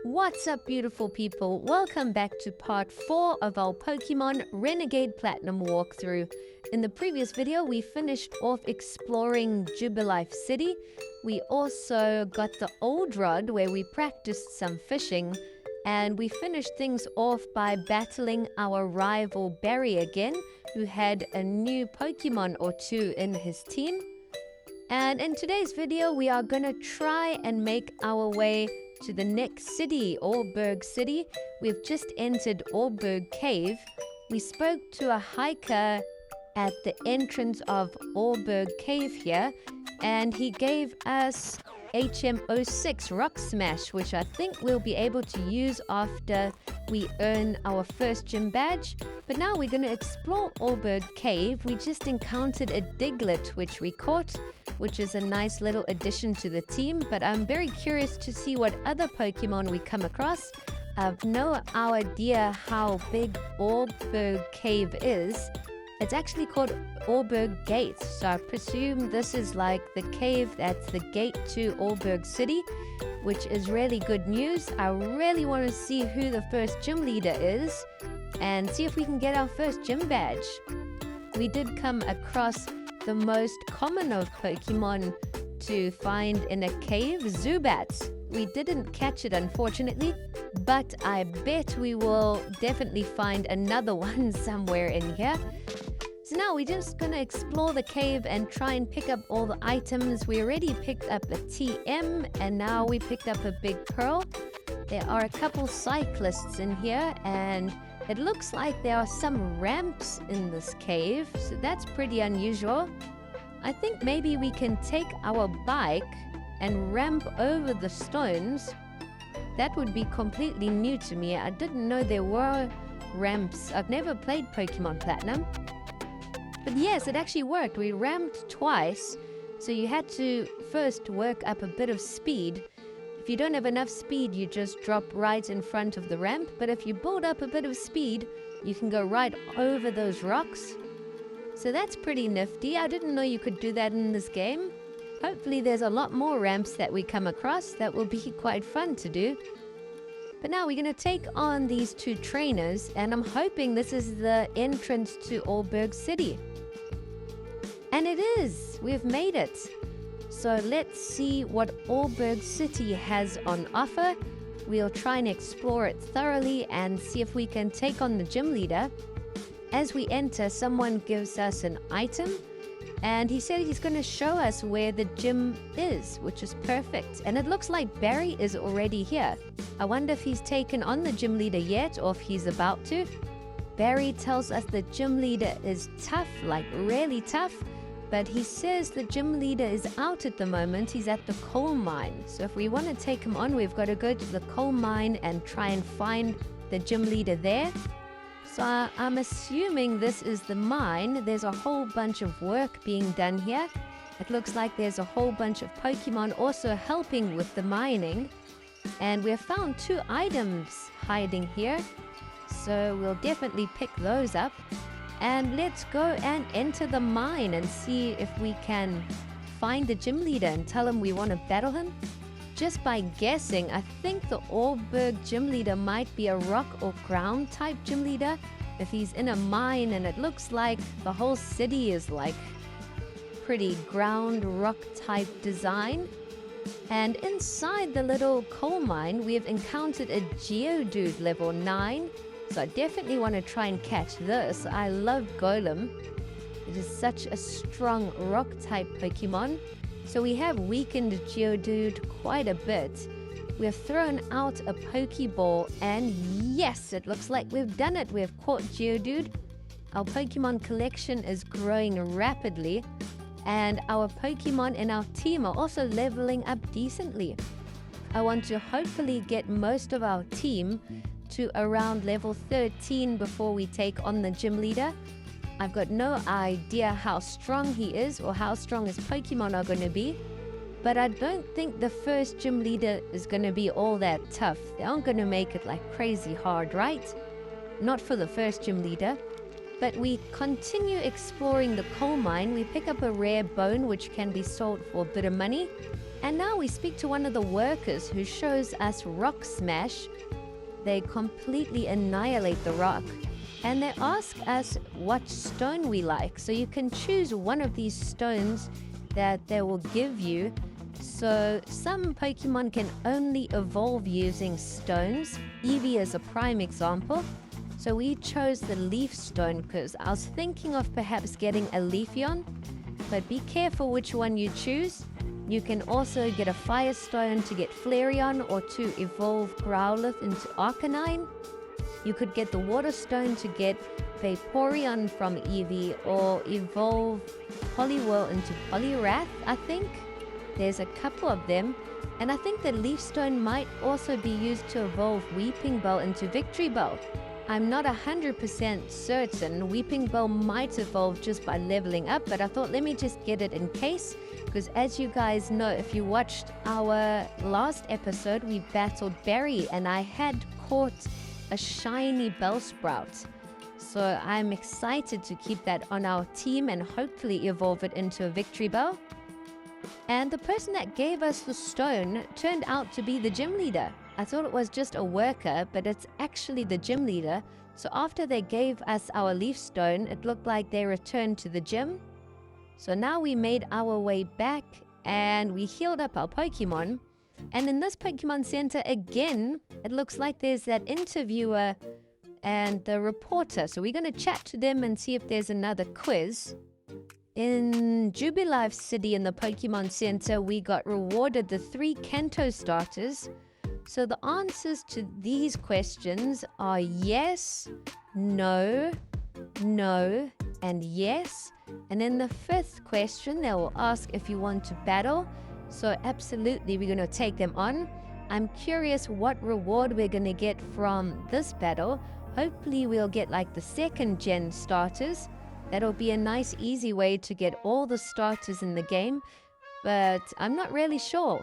What's up, beautiful people? Welcome back to part 4 of our Pokemon Renegade Platinum walkthrough. In the previous video, we finished off exploring Jubilife City. We also got the Old Rod where we practiced some fishing. And we finished things off by battling our rival Barry again, who had a new Pokemon or two in his team. And in today's video, we are going to try and make our way to the next city, Oreburgh City. We've just entered Oreburgh Cave. We spoke to a hiker at the entrance of Oreburgh Cave here, and he gave us HM06 Rock Smash, which I think we'll be able to use after we earn our first gym badge. But now we're going to explore Oreburgh Cave. We just encountered a Diglett, which we caught, which is a nice little addition to the team. But I'm very curious to see what other Pokemon we come across. I've no idea how big Oreburgh Cave is. It's actually called Oreburgh Gate, so I presume this is like the cave that's the gate to Oreburgh City, which is really good news. I really want to see who the first gym leader is and see if we can get our first gym badge. We did come across the most common of Pokemon to find in a cave, Zubat. We didn't catch it, unfortunately, but I bet we will definitely find another one somewhere in here. So now we're just going to explore the cave and try and pick up all the items. We already picked up a TM and now we picked up a big pearl. There are a couple cyclists in here and it looks like there are some ramps in this cave. So that's pretty unusual. I think maybe we can take our bike and ramp over the stones. That would be completely new to me. I didn't know there were ramps. I've never played Pokemon Platinum. But yes, it actually worked. We ramped twice, so you had to first work up a bit of speed. If you don't have enough speed, you just drop right in front of the ramp. But if you build up a bit of speed, you can go right over those rocks. So that's pretty nifty. I didn't know you could do that in this game. Hopefully there's a lot more ramps that we come across. That will be quite fun to do. But now we're going to take on these two trainers, and I'm hoping this is the entrance to Oreburgh City. And it is! We've made it! So let's see what Oreburgh City has on offer. We'll try and explore it thoroughly and see if we can take on the gym leader. As we enter, someone gives us an item, and he said he's going to show us where the gym is, which is perfect. And it looks like Barry is already here. I wonder if he's taken on the gym leader yet or if he's about to. Barry tells us the gym leader is tough, like really tough. But he says the gym leader is out at the moment. He's at the coal mine. So if we want to take him on, we've got to go to the coal mine and try and find the gym leader there. So I'm assuming this is the mine. There's a whole bunch of work being done here. It looks like there's a whole bunch of Pokemon also helping with the mining. And we've found 2 items hiding here. So we'll definitely pick those up. And let's go and enter the mine and see if we can find the gym leader and tell him we want to battle him. Just by guessing, I think the Oreburgh gym leader might be a rock or ground type gym leader. If he's in a mine, and it looks like the whole city is like pretty ground rock type design. And inside the little coal mine, we have encountered a Geodude level 9. So I definitely want to try and catch this. I love Golem. It is such a strong rock type Pokemon. So we have weakened Geodude quite a bit. We have thrown out a Pokeball, and yes, it looks like we've done it. We've caught Geodude. Our Pokemon collection is growing rapidly, and our Pokemon in our team are also leveling up decently. I want to hopefully get most of our team to around level 13 before we take on the gym leader. I've got no idea how strong he is or how strong his Pokemon are going to be, but I don't think the first gym leader is going to be all that tough. They aren't going to make it like crazy hard, right? Not for the first gym leader. But we continue exploring the coal mine. We pick up a rare bone which can be sold for a bit of money. And now we speak to one of the workers who shows us Rock Smash. They completely annihilate the rock. And they ask us what stone we like. So you can choose one of these stones that they will give you. So some Pokemon can only evolve using stones. Eevee is a prime example. So we chose the leaf stone because I was thinking of perhaps getting a Leafeon. But be careful which one you choose. You can also get a fire stone to get Flareon or to evolve Growlithe into Arcanine. You could get the water stone to get Vaporeon from Eevee or evolve Poliwhirl into Poliwrath, I think. There's a couple of them. And I think the leaf stone might also be used to evolve Weeping Bell into Victory Bell. I'm not 100% certain. Weeping Bell might evolve just by leveling up, but I thought let me just get it in case. Because as you guys know, if you watched our last episode, we battled Barry and I had caught a shiny Bellsprout. So I'm excited to keep that on our team and hopefully evolve it into a Victory Bell. And the person that gave us the stone turned out to be the gym leader. I thought it was just a worker, but it's actually the gym leader. So after they gave us our leaf stone, it looked like they returned to the gym. So now we made our way back and we healed up our Pokemon. And in this Pokemon Center again, it looks like there's that interviewer and the reporter. So we're going to chat to them and see if there's another quiz. In Jubilife City in the Pokemon Center, we got rewarded the 3 Johto starters. So the answers to these questions are yes, no, no, and yes. And in the 5th question, they will ask if you want to battle. So absolutely, we're going to take them on. I'm curious what reward we're going to get from this battle. Hopefully, we'll get like the 2nd gen starters. That'll be a nice, easy way to get all the starters in the game. But I'm not really sure.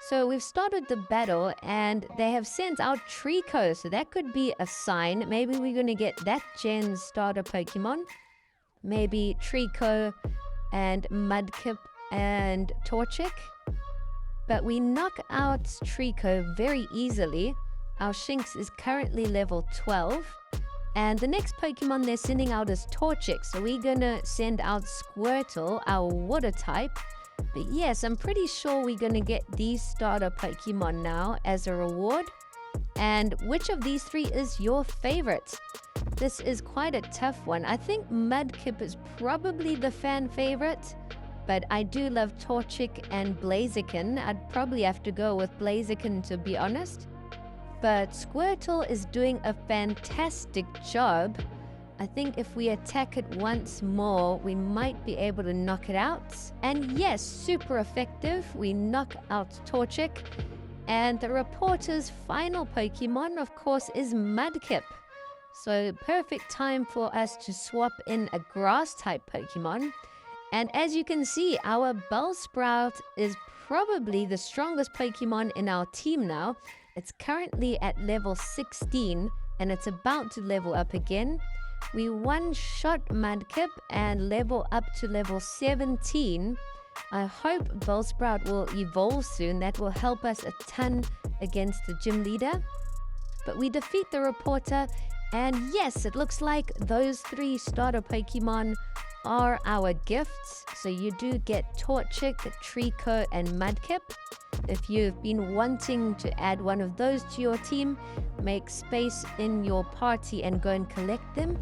So we've started the battle and they have sent out Trico. So that could be a sign. Maybe we're going to get that gen starter Pokemon. Maybe Trico and Mudkip and Torchic. But we knock out Trico very easily. Our Shinx is currently level 12. And the next Pokemon they're sending out is Torchic. So we're going to send out Squirtle, our water type. But yes, I'm pretty sure we're going to get these starter Pokemon now as a reward. And which of these 3 is your favorite? This is quite a tough one. I think Mudkip is probably the fan favorite. But I do love Torchic and Blaziken. I'd probably have to go with Blaziken to be honest. But Squirtle is doing a fantastic job. I think if we attack it once more, we might be able to knock it out. And yes, super effective. We knock out Torchic. And the reporter's final Pokemon, of course, is Mudkip. So perfect time for us to swap in a grass-type Pokemon. And as you can see, our Bellsprout is probably the strongest Pokemon in our team now. It's currently at level 16 and it's about to level up again. We one-shot Mudkip and level up to level 17. I hope Bellsprout will evolve soon. That will help us a ton against the gym leader. But we defeat the reporter. And yes, it looks like those 3 starter Pokemon are our gifts. So you do get Torchic, Trico, and Mudkip. If you've been wanting to add one of those to your team, make space in your party and go and collect them.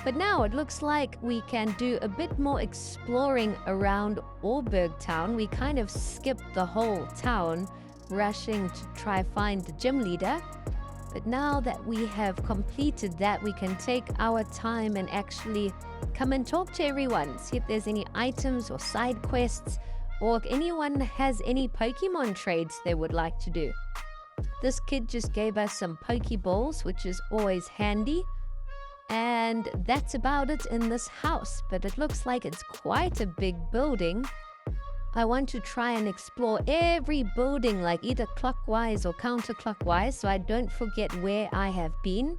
But now it looks like we can do a bit more exploring around Oreburgh town. We kind of skipped the whole town, rushing to try find the gym leader. But now that we have completed that, we can take our time and actually come and talk to everyone. See if there's any items or side quests, or if anyone has any Pokemon trades they would like to do. This kid just gave us some Pokeballs, which is always handy. And that's about it in this house, but it looks like it's quite a big building. I want to try and explore every building, like either clockwise or counterclockwise, so I don't forget where I have been.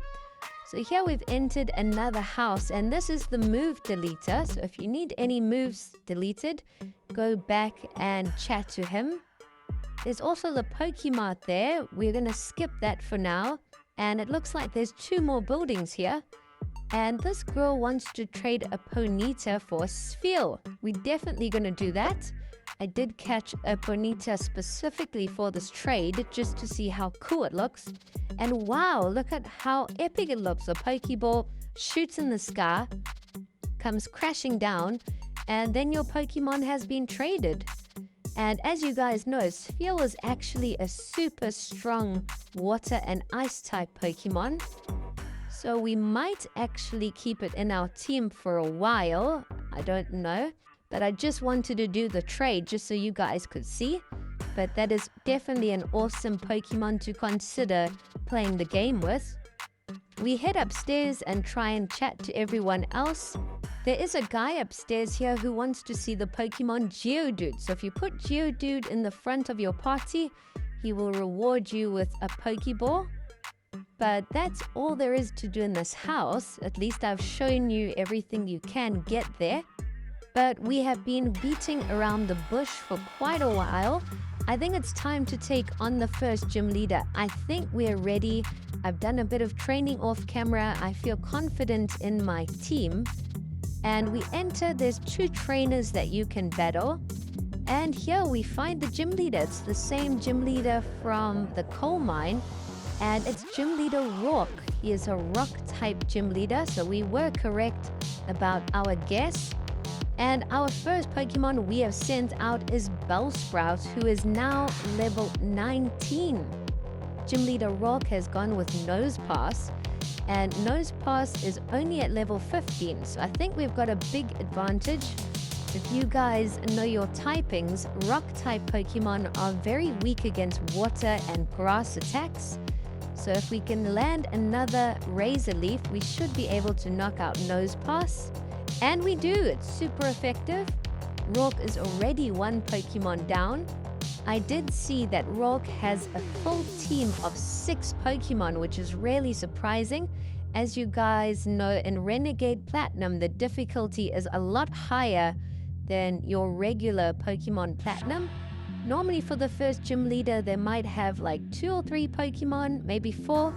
So here we've entered another house, and this is the move deleter. So if you need any moves deleted, go back and chat to him. There's also the Pokemart there. We're going to skip that for now. And it looks like there's 2 more buildings here. And this girl wants to trade a Ponyta for a Sphere. We're definitely going to do that. I did catch a Ponyta specifically for this trade just to see how cool it looks. And wow, look at how epic it looks. A Pokeball shoots in the sky, comes crashing down, and then your Pokemon has been traded. And as you guys know, Sphere is actually a super strong water and ice type Pokemon. So we might actually keep it in our team for a while. I don't know. But I just wanted to do the trade just so you guys could see. But that is definitely an awesome Pokemon to consider playing the game with. We head upstairs and try and chat to everyone else. There is a guy upstairs here who wants to see the Pokemon Geodude. So if you put Geodude in the front of your party, he will reward you with a Pokeball. But that's all there is to do in this house. At least I've shown you everything you can get there. But we have been beating around the bush for quite a while. I think it's time to take on the first gym leader. I think we're ready. I've done a bit of training off camera. I feel confident in my team. And we enter, there's 2 trainers that you can battle. And here we find the gym leader. It's the same gym leader from the coal mine. And it's Gym Leader Roark. He is a rock type gym leader. So we were correct about our guess. And our first Pokemon we have sent out is Bellsprout, who is now level 19. Gym Leader Roark has gone with Nosepass, and Nosepass is only at level 15, so I think we've got a big advantage. If you guys know your typings, rock-type Pokemon are very weak against water and grass attacks. So if we can land another Razor Leaf, we should be able to knock out Nosepass. And we do, it's super effective. Roark is already 1 Pokemon down. I did see that Roark has a full team of 6 Pokemon, which is really surprising. As you guys know, in Renegade Platinum, the difficulty is a lot higher than your regular Pokemon Platinum. Normally for the first gym leader, they might have like 2 or 3 Pokemon, maybe 4.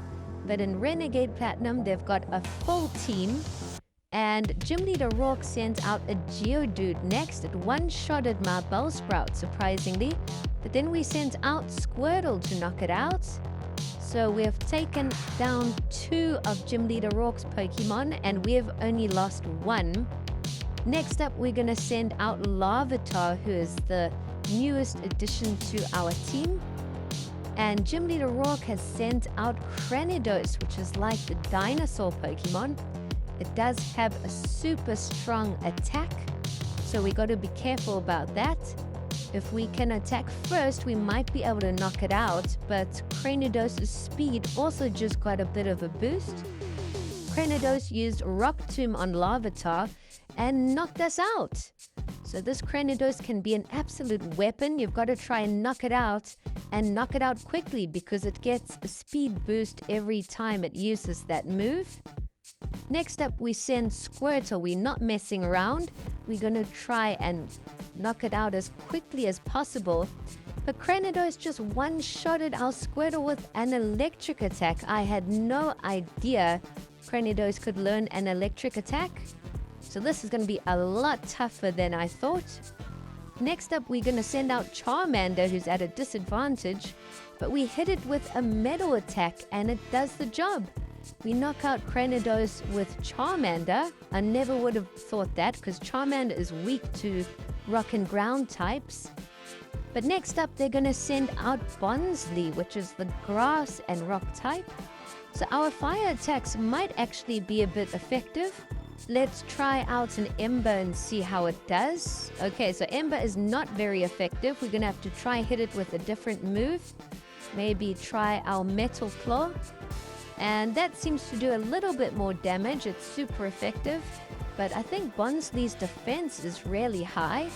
But in Renegade Platinum, they've got a full team. And Gym Leader Roark sent out a Geodude next. It one-shotted my Bellsprout, surprisingly. But then we sent out Squirtle to knock it out. So we have taken down 2 of Gym Leader Roark's Pokemon, and we have only lost 1. Next up, we're going to send out Larvitar, who is the newest addition to our team. And Gym Leader Roark has sent out Cranidos, which is like the dinosaur Pokemon. It does have a super strong attack, so we got to be careful about that. If we can attack first, we might be able to knock it out, but Cranidos' speed also just got a bit of a boost. Cranidos used Rock Tomb on Larvitar and knocked us out. So this Cranidos can be an absolute weapon. You've got to try and knock it out quickly because it gets a speed boost every time it uses that move. Next up, we send Squirtle. We're not messing around. We're going to try and knock it out as quickly as possible. But Cranidos just one-shotted our Squirtle with an electric attack. I had no idea Cranidos could learn an electric attack. So this is going to be a lot tougher than I thought. Next up, we're going to send out Charmander, who's at a disadvantage. But we hit it with a metal attack, and it does the job. We knock out Cranidos with Charmander. I never would have thought that because Charmander is weak to rock and ground types. But next up, they're going to send out Bonsly, which is the grass and rock type. So our fire attacks might actually be a bit effective. Let's try out an Ember and see how it does. Okay, so Ember is not very effective. We're going to have to try hit it with a different move. Maybe try our Metal Claw. And that seems to do a little bit more damage. It's super effective. But I think Bonsly's defense is really high.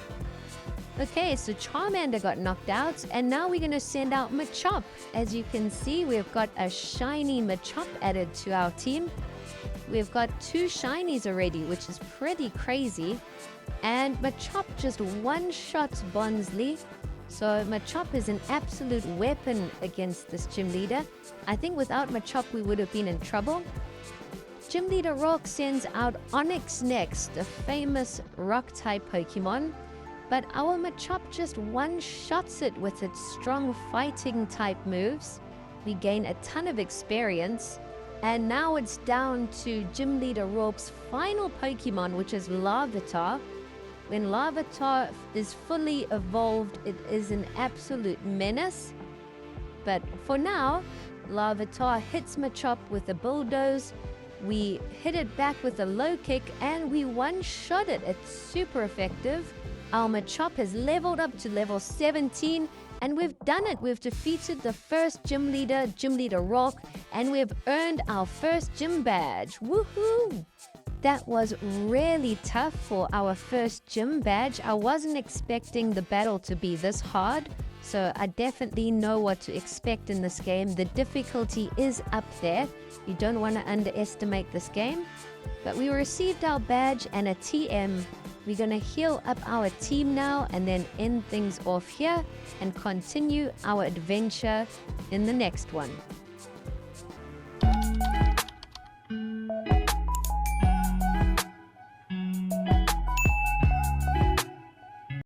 Okay, so Charmander got knocked out, and now we're going to send out Machop. As you can see, we've got a shiny Machop added to our team. We've got 2 shinies already, which is pretty crazy. And Machop just one-shots Bonsly. So Machop is an absolute weapon against this gym leader. I think without Machop, we would have been in trouble. Gym Leader Roark sends out Onyx next, a famous rock-type Pokemon. But our Machop just one-shots it with its strong fighting-type moves. We gain a ton of experience. And now it's down to Gym Leader Roark's final Pokemon, which is Larvitar. When Larvitar is fully evolved, it is an absolute menace. But for now, Larvitar hits Machop with a bulldoze. We hit it back with a low kick, and we one-shot it. It's super effective. Our Machop has leveled up to level 17, and we've done it. We've defeated the first gym leader, Gym Leader Roark, and we've earned our first gym badge. Woohoo! That was really tough for our first gym badge. I wasn't expecting the battle to be this hard, so I definitely know what to expect in this game. The difficulty is up there. You don't want to underestimate this game. But we received our badge and a TM. We're going to heal up our team now and then end things off here and continue our adventure in the next one.